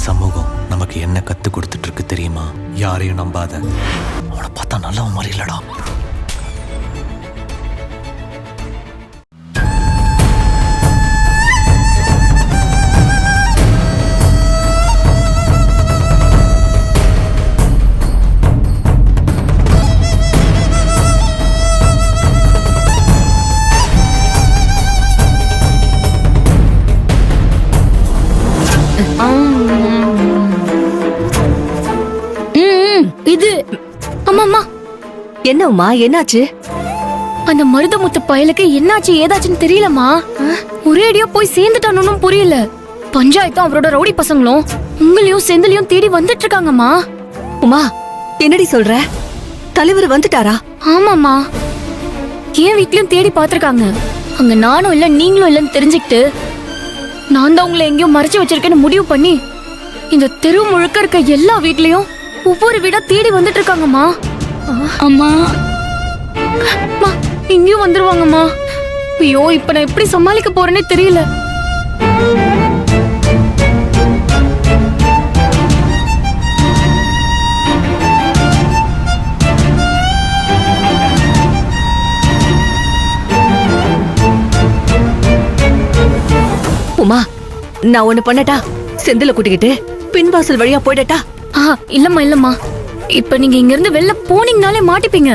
சமூகம் நமக்கு என்ன கத்து கொடுத்துட்டு இருக்கு தெரியுமா? யாரையும் நம்பாத. அவனை பார்த்தா நல்லவன் மாதிரி இல்லடா. இது அம்மா என்ன உமா, என்னாச்சு? அந்த மருதமுத்து பயலுக்கு என்னாச்சு ஏதாச்சுன்னு தெரியலம்மா. ஒரேடியா போய் சேர்ந்துட்டானு புரியல. பஞ்சாயத்தும் அவரோட ரவுடி பசங்களும் உங்களையும் செந்திலையும் தேடி வந்துட்டு இருக்காங்கம்மா. உமா, என்னடி சொல்ற? தலைவர் வந்துட்டாரா? ஆமாம்மா, என் வீட்லயும் தேடி பாத்திருக்காங்க. அங்க நானும் இல்ல நீங்களும் இல்லன்னு தெரிஞ்சுக்கிட்டு நான் தான் உங்களை எங்கேயும் மறைச்சு வச்சிருக்கேன்னு முடிவு பண்ணி இந்த தெரு முழுக்க இருக்க எல்லா வீட்லயும் ஒவ்வொரு வீடா தேடி வந்துட்டு இருக்காங்கம்மா. அம்மா இங்கேயும் வந்துருவாங்கம்மா. ஐயோ, இப்ப நான் எப்படி சமாளிக்க போறேன்னே தெரியல. உமா, நான் ஒண்ணு பண்ணட்டா? செந்தில கூட்டிக்கிட்டு பின்வாசல் வழியா போயிடட்டா? இல்லம்மா, இப்ப நீங்க இங்க இருந்து வெளில போனீங்கனாலே மாட்டிப்பீங்க.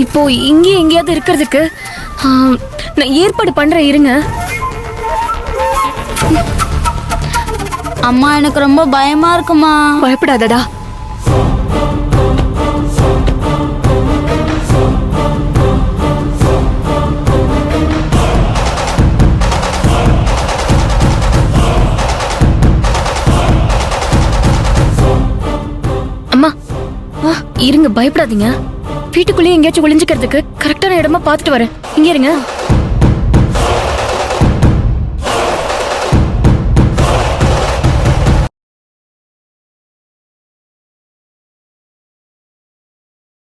இப்போ இங்கே எங்கேயாவது இருக்கிறதுக்கு நான் ஏற்பாடு பண்றேன், இருங்க. அம்மா, எனக்கு ரொம்ப பயமா இருக்குமா. பயப்படாதடா. அம்மா இருங்க, பயப்படாதீங்க. வீட்டுக்குள்ளேயே எங்கேயாச்சும் ஒளிஞ்சுக்கிறதுக்கு கரெக்டான இடமா பார்த்துட்டு வரேன். இங்க இருங்க.